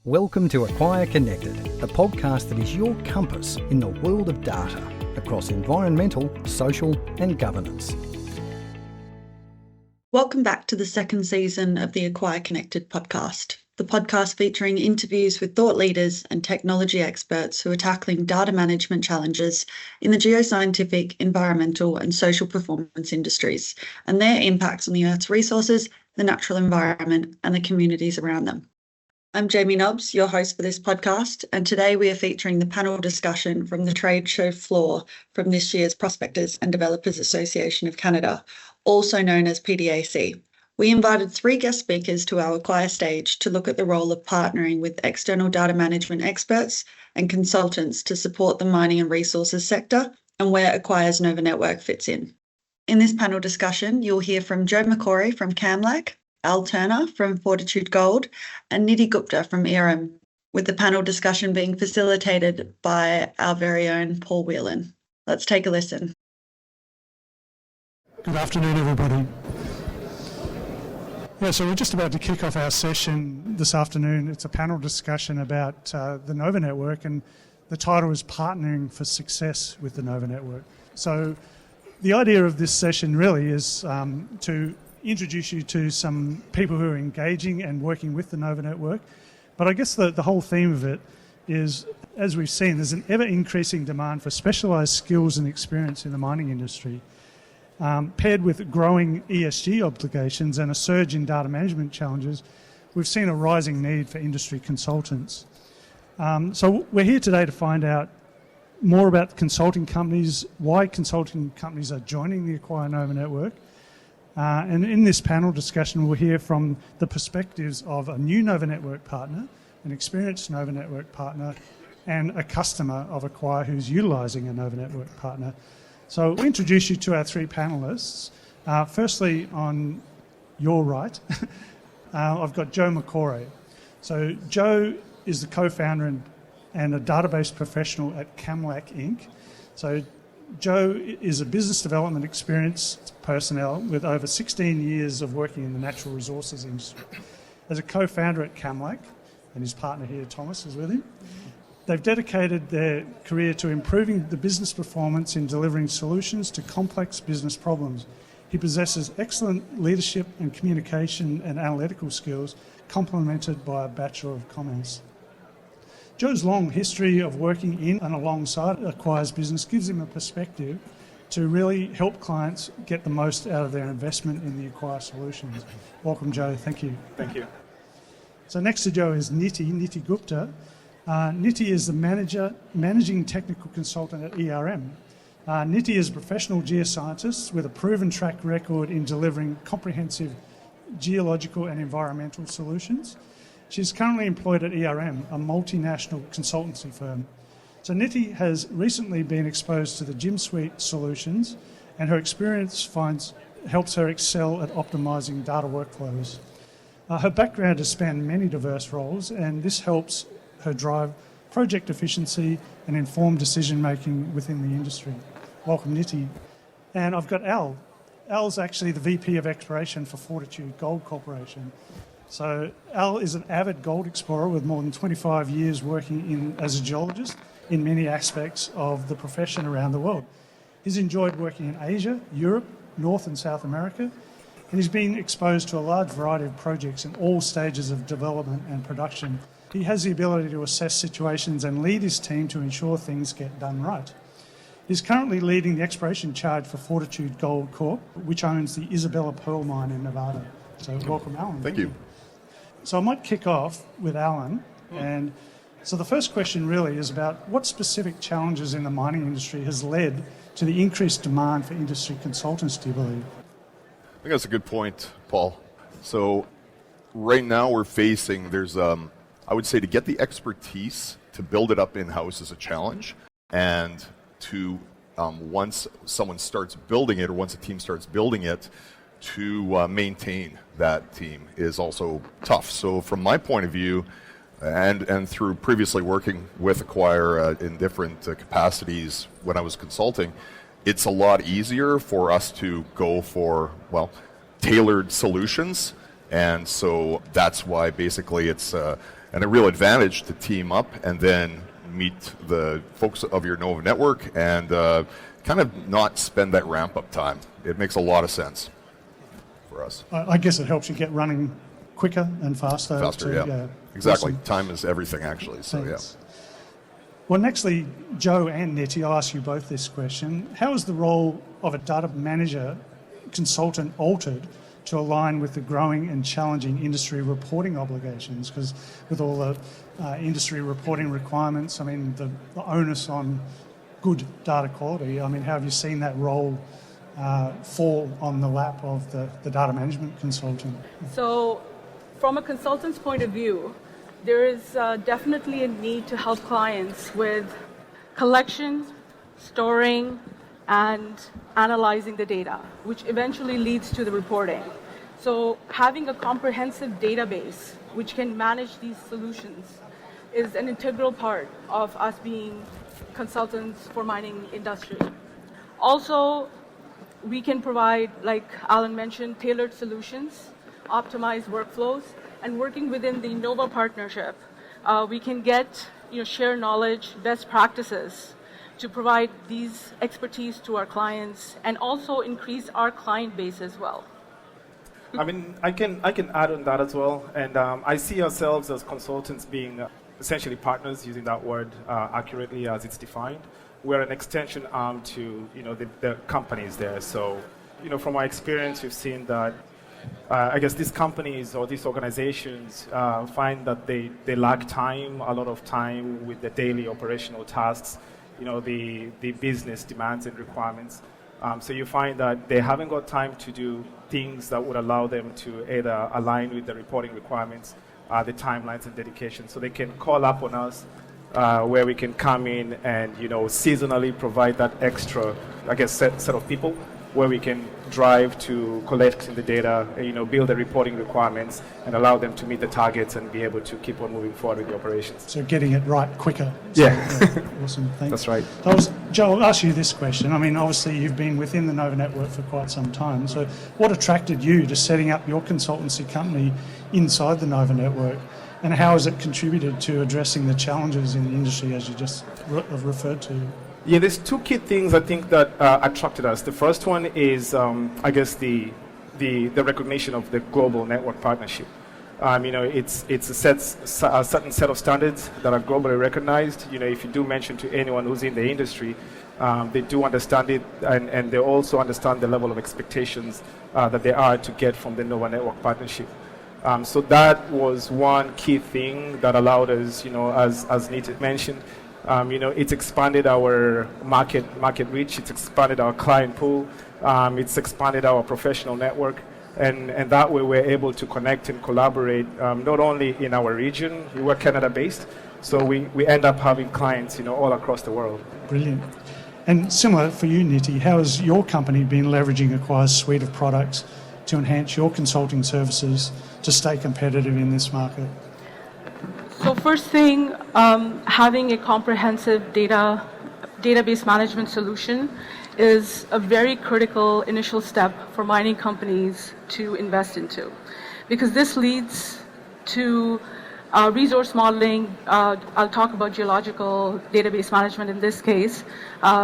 Welcome to Acquire Connected, a podcast that is your compass in the world of data across environmental, social and governance. Welcome back to the second season of the Acquire Connected podcast, the podcast featuring interviews with thought leaders and technology experts who are tackling data management challenges in the geoscientific, environmental and social performance industries and their impacts on the Earth's resources, the natural environment and the communities around them. I'm Jamie Nobbs, your host for this podcast, and today we are featuring the panel discussion from the trade show floor from this year's Prospectors and Developers Association of Canada, also known as PDAC. We invited 3 guest speakers to our Acquire stage to look at the role of partnering with external data management experts and consultants to support the mining and resources sector and where Acquire's Nova Network fits in. In this panel discussion, you'll hear from Joe Makori from KamLak, Al Turner from Fortitude Gold, and Niti Gupta from with the panel discussion being facilitated by our very own Paul Whelan. Let's take a listen. Good afternoon, everybody. So we're just about to kick off our session this afternoon. It's a panel discussion about the Nova Network, and the title is Partnering for Success with the Nova Network. So the idea of this session really is to introduce you to some people who are engaging and working with the Nova Network. But I guess the whole theme of it is, as we've seen, there's an ever-increasing demand for specialised skills and experience in the mining industry. Paired with growing ESG obligations and a surge in data management challenges, we've seen a rising need for industry consultants. So we're here today to find out more about consulting companies, why consulting companies are joining the Acquire Nova Network. And in this panel discussion, we'll hear from the perspectives of a new Nova Network partner, an experienced Nova Network partner, and a customer of Acquire who's utilising a Nova Network partner. So we'll introduce you to our 3 panellists. Firstly, on your right, I've got Joe Makori. So Joe is the co-founder and a database professional at KamLak Inc. So Joe is a business development experienced personnel with over 16 years of working in the natural resources industry. As a co-founder at KamLak, and his partner here, Thomas, is with him, they've dedicated their career to improving the business performance in delivering solutions to complex business problems. He possesses excellent leadership and communication and analytical skills, complemented by a Bachelor of Commerce. Joe's long history of working in and alongside Acquire's business gives him a perspective to really help clients get the most out of their investment in the Acquire solutions. Welcome, Joe. Thank you. Thank you. So next to Joe is Niti Gupta. Niti is the managing technical consultant at ERM. Niti is a professional geoscientist with a proven track record in delivering comprehensive geological and environmental solutions. She's currently employed at ERM, a multinational consultancy firm. So Niti has recently been exposed to the Gym Suite solutions, and her experience helps her excel at optimising data workflows. Her background has spanned many diverse roles, and this helps her drive project efficiency and informed decision-making within the industry. Welcome, Niti. And I've got Al. Al's actually the VP of Exploration for Fortitude Gold Corporation. So Al is an avid gold explorer with more than 25 years working as a geologist in many aspects of the profession around the world. He's enjoyed working in Asia, Europe, North and South America, and he's been exposed to a large variety of projects in all stages of development and production. He has the ability to assess situations and lead his team to ensure things get done right. He's currently leading the exploration charge for Fortitude Gold Corp, which owns the Isabella Pearl Mine in Nevada. So welcome, Alan. Thank you. So I might kick off with Alan. And so the first question really is about what specific challenges in the mining industry has led to the increased demand for industry consultants, do you believe? I think that's a good point, Paul. So right now we're facing, I would say to get the expertise to build it up in-house is a challenge. And to, once someone starts building it or once a team starts building it, to maintain that team is also tough. So from my point of view, and through previously working with Acquire in different capacities when I was consulting, it's a lot easier for us to go for, tailored solutions. And so that's why basically it's and a real advantage to team up and then meet the folks of your Nova network and kind of not spend that ramp-up time. It makes a lot of sense for us. I guess it helps you get running quicker and faster. Faster, yeah. Exactly. Awesome. Time is everything, actually. So, thanks. Yeah. Well, nextly, Joe and Niti, I'll ask you both this question. How is the role of a data manager consultant altered to align with the growing and challenging industry reporting obligations? Because with all the industry reporting requirements, I mean, the onus on good data quality, I mean, how have you seen that role fall on the lap of the data management consultant? So, from a consultant's point of view, there is definitely a need to help clients with collection, storing, and analyzing the data, which eventually leads to the reporting. So having a comprehensive database which can manage these solutions is an integral part of us being consultants for mining industry. Also, we can provide, like Alan mentioned, tailored solutions, optimized workflows, and working within the Nova partnership, we can get, share knowledge, best practices to provide these expertise to our clients and also increase our client base as well. I mean, I can add on that as well, and I see ourselves as consultants being essentially partners, using that word accurately as it's defined. We're an extension arm to the companies there. So, from our experience, we've seen that I guess these companies or these organizations find that they lack time, a lot of time with the daily operational tasks, the business demands and requirements. So you find that they haven't got time to do things that would allow them to either align with the reporting requirements, the timelines and dedication. So they can call up on us where we can come in and, seasonally provide that extra, set of people where we can drive to collecting the data, build the reporting requirements and allow them to meet the targets and be able to keep on moving forward with the operations. So getting it right quicker. Yeah. Awesome, thanks. That's right. Joe, I'll ask you this question. I mean, obviously you've been within the Nova network for quite some time. So what attracted you to setting up your consultancy company inside the Nova network? And how has it contributed to addressing the challenges in the industry as you just referred to? Yeah, there's two key things I think that attracted us. The first one is, the recognition of the global network partnership. It's a certain set of standards that are globally recognized. If you do mention to anyone who's in the industry, they do understand it, and they also understand the level of expectations that they are to get from the Nova network partnership. So that was one key thing that allowed us, as Niti mentioned, it's expanded our market reach, it's expanded our client pool, it's expanded our professional network, and that way we're able to connect and collaborate not only in our region, we're Canada-based, so we end up having clients, all across the world. Brilliant. And similar for you, Niti, how has your company been leveraging Acquire's suite of products to enhance your consulting services to stay competitive in this market? So first thing, having a comprehensive database management solution is a very critical initial step for mining companies to invest into, because this leads to resource modeling. I'll talk about geological database management in this case,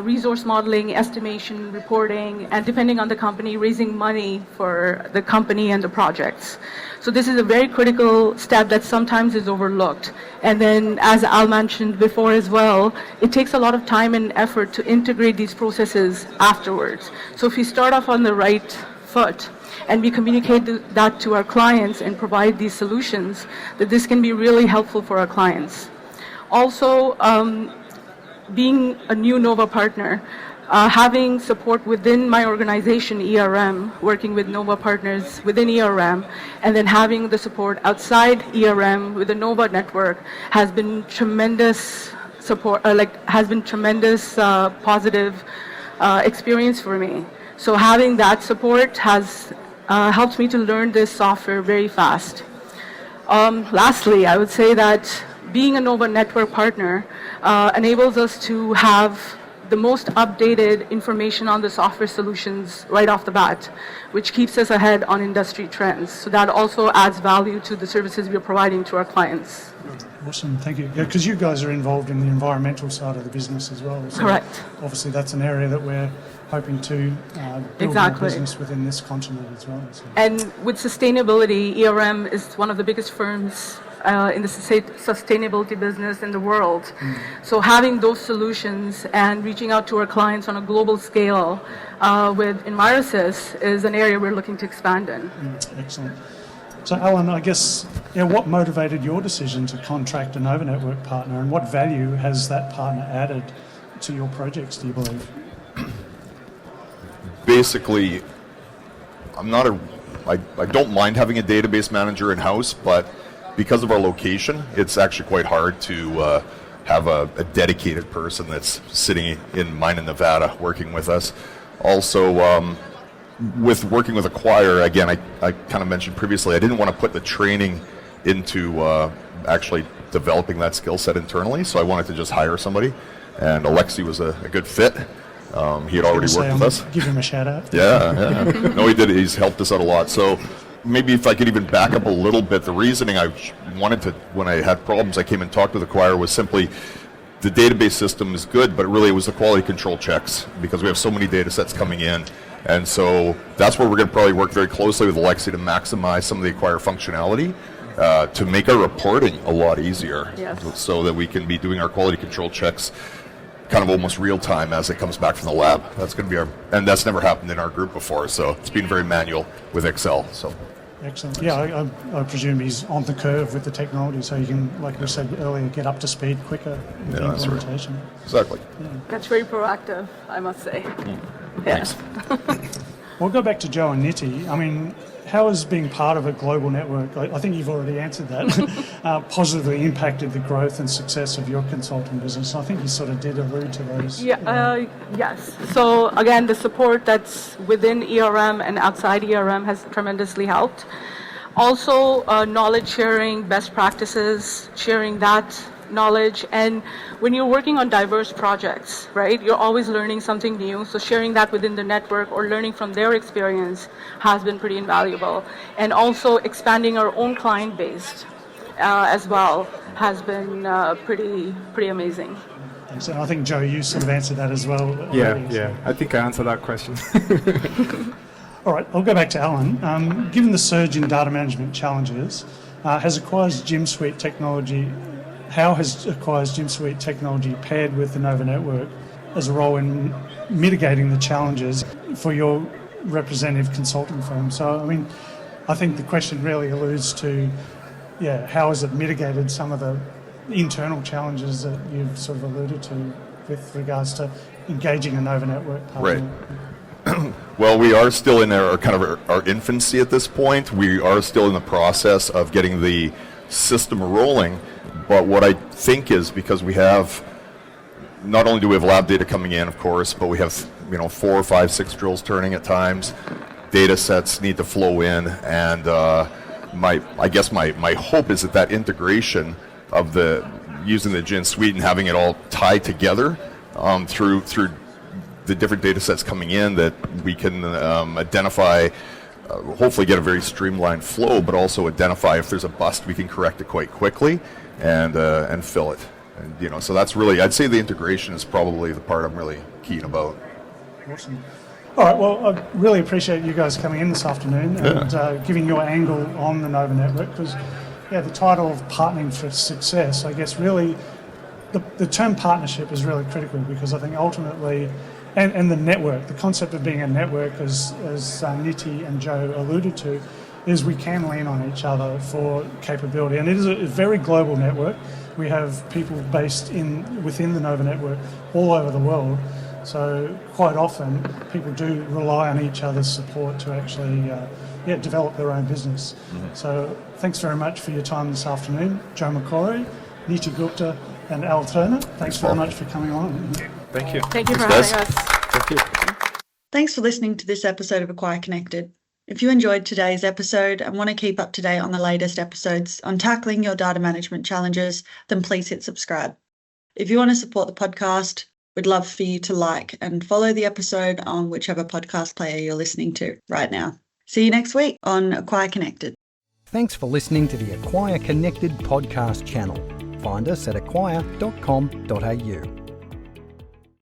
resource modeling, estimation, reporting, and depending on the company, raising money for the company and the projects. So this is a very critical step that sometimes is overlooked. And then, as Al mentioned before as well, it takes a lot of time and effort to integrate these processes afterwards. So if we start off on the right foot, and we communicate that to our clients and provide these solutions, that this can be really helpful for our clients. Also, being a new Nova partner, having support within my organization, ERM, working with Nova partners within ERM, and then having the support outside ERM with the Nova network has been tremendous support, positive experience for me. So having that support has helped me to learn this software very fast. Lastly, I would say that being a Nova network partner enables us to have the most updated information on the software solutions right off the bat, which keeps us ahead on industry trends. So that also adds value to the services we are providing to our clients. Awesome, thank you. Yeah, because you guys are involved in the environmental side of the business as well. So Correct. Obviously, that's an area that we're hoping to build our business within this continent as well. So. And with sustainability, ERM is one of the biggest firms in the sustainability business in the world. So having those solutions and reaching out to our clients on a global scale with EnviroSys is an area we're looking to expand in. Excellent. So Alan, I guess, what motivated your decision to contract a Nova Network partner, and what value has that partner added to your projects, do you believe? Basically, I don't mind having a database manager in-house, but because of our location, it's actually quite hard to have a dedicated person that's sitting in Nevada working with us. Also, with working with Acquire, again, I kind of mentioned previously, I didn't want to put the training into actually developing that skill set internally, so I wanted to just hire somebody, and Alexi was a good fit. He had already worked with us. Give him a shout out. Yeah. No, he did. He's helped us out a lot. So maybe if I could even back up a little bit, the reasoning I wanted to, when I had problems, I came and talked with Acquire was simply the database system is good, but really it was the quality control checks, because we have so many data sets coming in. And so that's where we're going to probably work very closely with Alexi to maximize some of the Acquire functionality to make our reporting a lot easier, so that we can be doing our quality control checks kind of almost real time as it comes back from the lab. That's going to be and that's never happened in our group before, so it's been very manual with Excel. So. Excellent. Yeah, I presume he's on the curve with the technology, so you can, like we said earlier, get up to speed quicker with the implementation. Right. Exactly. Yeah. That's very proactive, I must say. Thanks. We'll go back to Joe and Niti. I mean, how has being part of a global network, I think you've already answered that, positively impacted the growth and success of your consulting business? I think you sort of did allude to those. Yes. So again, the support that's within ERM and outside ERM has tremendously helped. Also, knowledge sharing, best practices, sharing that knowledge. And when you're working on diverse projects, right, you're always learning something new. So sharing that within the network or learning from their experience has been pretty invaluable. And also expanding our own client base as well has been pretty amazing. So I think, Joe, you sort of answered that as well. Yeah. I think I answered that question. All right, I'll go back to Alan. Given the surge in data management challenges, has Acquire's Gym Suite technology paired with the Nova Network as a role in mitigating the challenges for your representative consulting firm? So, I mean, I think the question really alludes to, how has it mitigated some of the internal challenges that you've sort of alluded to with regards to engaging a Nova Network partner? Right. Well, we are still in our infancy at this point. We are still in the process of getting the system rolling. But what I think is, because we have, not only do we have lab data coming in, of course, but we have 4, 5, 6 drills turning at times. Data sets need to flow in, and my hope is that integration of using the Gym Suite and having it all tied together through the different data sets coming in, that we can identify, hopefully get a very streamlined flow, but also identify if there's a bust, we can correct it quite quickly and fill it. And, so that's really, I'd say the integration is probably the part I'm really keen about. Awesome. All right, well, I really appreciate you guys coming in this afternoon and giving your angle on the Nova Network, because the title of Partnering for Success, I guess really the term partnership is really critical, because I think ultimately, and the network, the concept of being a network, as Niti and Joe alluded to, is we can lean on each other for capability. And it is a very global network. We have people based within the Nova Network all over the world. So quite often people do rely on each other's support to actually develop their own business. Mm-hmm. So thanks very much for your time this afternoon. Joe Makori, Niti Gupta and Al Turner. Thanks very much for coming on. Thank you. Thank you for having us. Thank you. Thanks for listening to this episode of Acquire Connected. If you enjoyed today's episode and want to keep up to date on the latest episodes on tackling your data management challenges, then please hit subscribe. If you want to support the podcast, we'd love for you to like and follow the episode on whichever podcast player you're listening to right now. See you next week on Acquire Connected. Thanks for listening to the Acquire Connected podcast channel. find us at acquire.com.au.